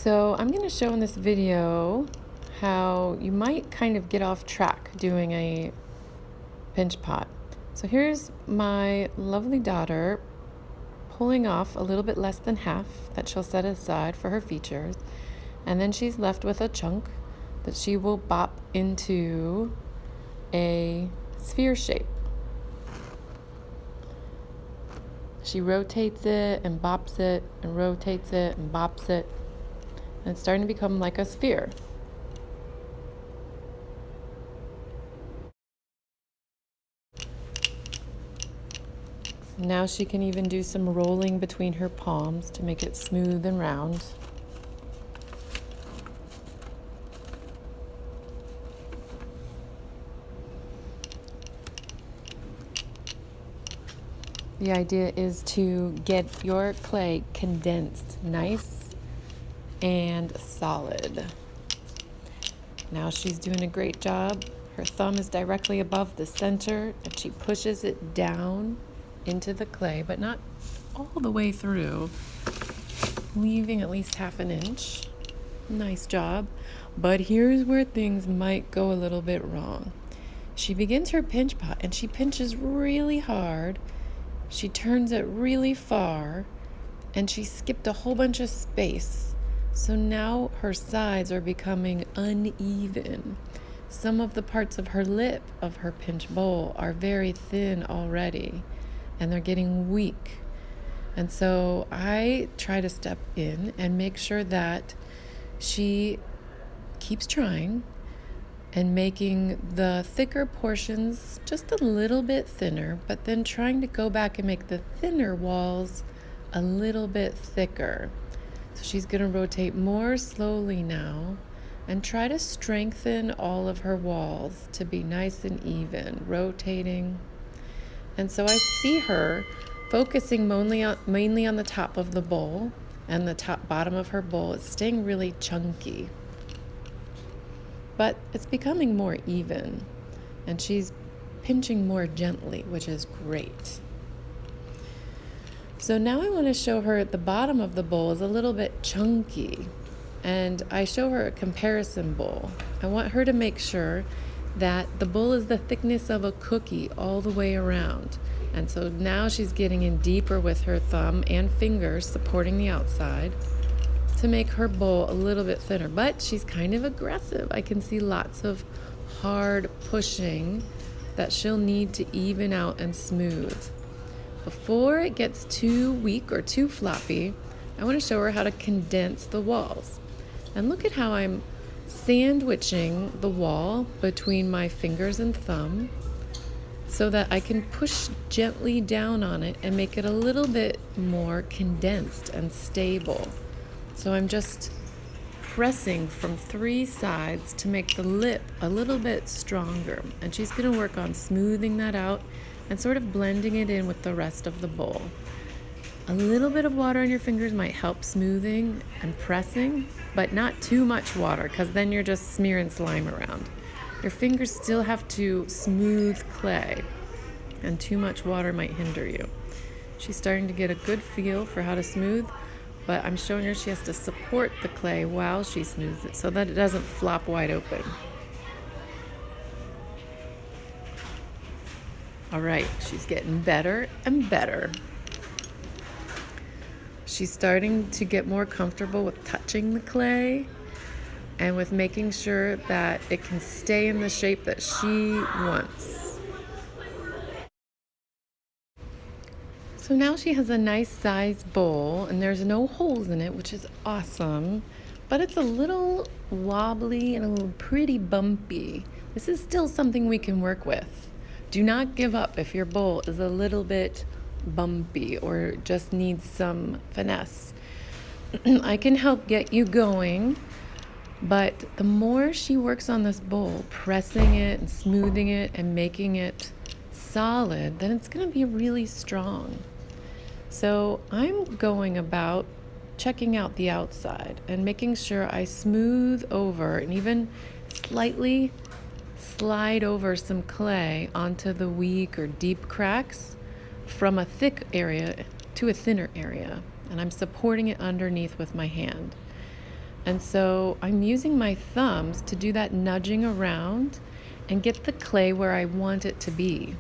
So I'm going to show in this video how you might kind of get off track doing a pinch pot. So here's my lovely daughter pulling off a little bit less than half that she'll set aside for her features. And then she's left with a chunk that she will bop into a sphere shape. She rotates it and bops it and rotates it and bops it. And it's starting to become like a sphere. Now she can even do some rolling between her palms to make it smooth and round. The idea is to get your clay condensed, nice and solid. Now she's doing a great job. Her thumb is directly above the center and she pushes it down into the clay, but not all the way through, leaving at least half an inch. Nice job. But here's where things might go a little bit wrong. She begins her pinch pot and she pinches really hard. She turns it really far and she skipped a whole bunch of space. So now her sides are becoming uneven. Some of the parts of her lip of her pinch bowl are very thin already and they're getting weak. And so I try to step in and make sure that she keeps trying and making the thicker portions just a little bit thinner, but then trying to go back and make the thinner walls a little bit thicker. So she's going to rotate more slowly now and try to strengthen all of her walls to be nice and even, rotating. And so I see her focusing mainly on the top of the bowl, and the bottom of her bowl is staying really chunky. But it's becoming more even, and she's pinching more gently, which is great. So now I want to show her at the bottom of the bowl is a little bit chunky, and I show her a comparison bowl. I want her to make sure that the bowl is the thickness of a cookie all the way around. And so now she's getting in deeper with her thumb and fingers supporting the outside to make her bowl a little bit thinner. But she's kind of aggressive. I can see lots of hard pushing that she'll need to even out and smooth. Before it gets too weak or too floppy, I want to show her how to condense the walls. And look at how I'm sandwiching the wall between my fingers and thumb so that I can push gently down on it and make it a little bit more condensed and stable. So I'm just pressing from three sides to make the lip a little bit stronger. And she's going to work on smoothing that out and sort of blending it in with the rest of the bowl. A little bit of water on your fingers might help smoothing and pressing, but not too much water because then you're just smearing slime around. Your fingers still have to smooth clay, and too much water might hinder you. She's starting to get a good feel for how to smooth, but I'm showing her she has to support the clay while she smooths it so that it doesn't flop wide open. All right, she's getting better and better. She's starting to get more comfortable with touching the clay and with making sure that it can stay in the shape that she wants. So now she has a nice sized bowl and there's no holes in it, which is awesome, but it's a little wobbly and a little pretty bumpy. This is still something we can work with. Do not give up if your bowl is a little bit bumpy or just needs some finesse. I can help get you going, but the more she works on this bowl, pressing it and smoothing it and making it solid, then it's going to be really strong. So I'm going about checking out the outside and making sure I smooth over and even slightly slide over some clay onto the weak or deep cracks from a thick area to a thinner area. And I'm supporting it underneath with my hand. And so I'm using my thumbs to do that nudging around and get the clay where I want it to be.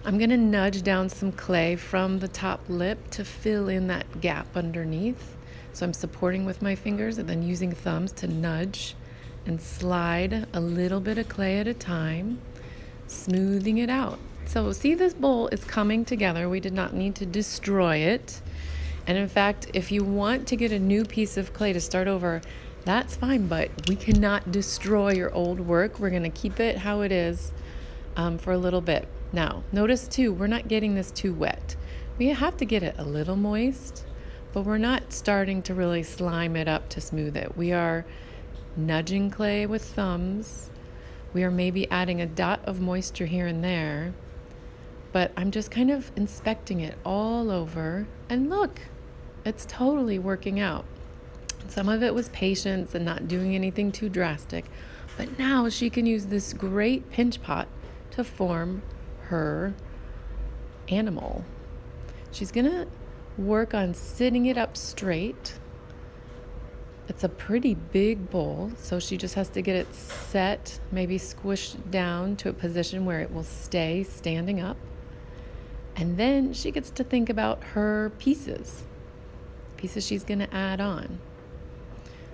I'm going to nudge down some clay from the top lip to fill in that gap underneath. So I'm supporting with my fingers and then using thumbs to nudge and slide a little bit of clay at a time, smoothing it out. So see, this bowl is coming together. We did not need to destroy it. And in fact, if you want to get a new piece of clay to start over, that's fine, but we cannot destroy your old work. We're going to keep it how it is for a little bit. Now, notice too, we're not getting this too wet. We have to get it a little moist, but we're not starting to really slime it up to smooth it. We are nudging clay with thumbs. We are maybe adding a dot of moisture here and there, but I'm just kind of inspecting it all over. And look, it's totally working out. Some of it was patience and not doing anything too drastic, but now she can use this great pinch pot to form her animal. She's gonna work on sitting it up straight. It's a pretty big bowl, so she just has to get it set, maybe squished down to a position where it will stay standing up. And then she gets to think about her pieces she's gonna add on.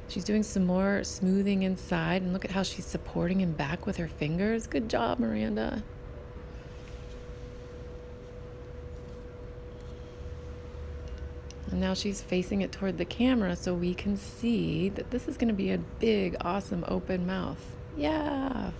She's doing some more smoothing inside, and look at how she's supporting him back with her fingers. Good job, Miranda. And now she's facing it toward the camera so we can see that this is going to be a big, awesome open mouth. Yeah.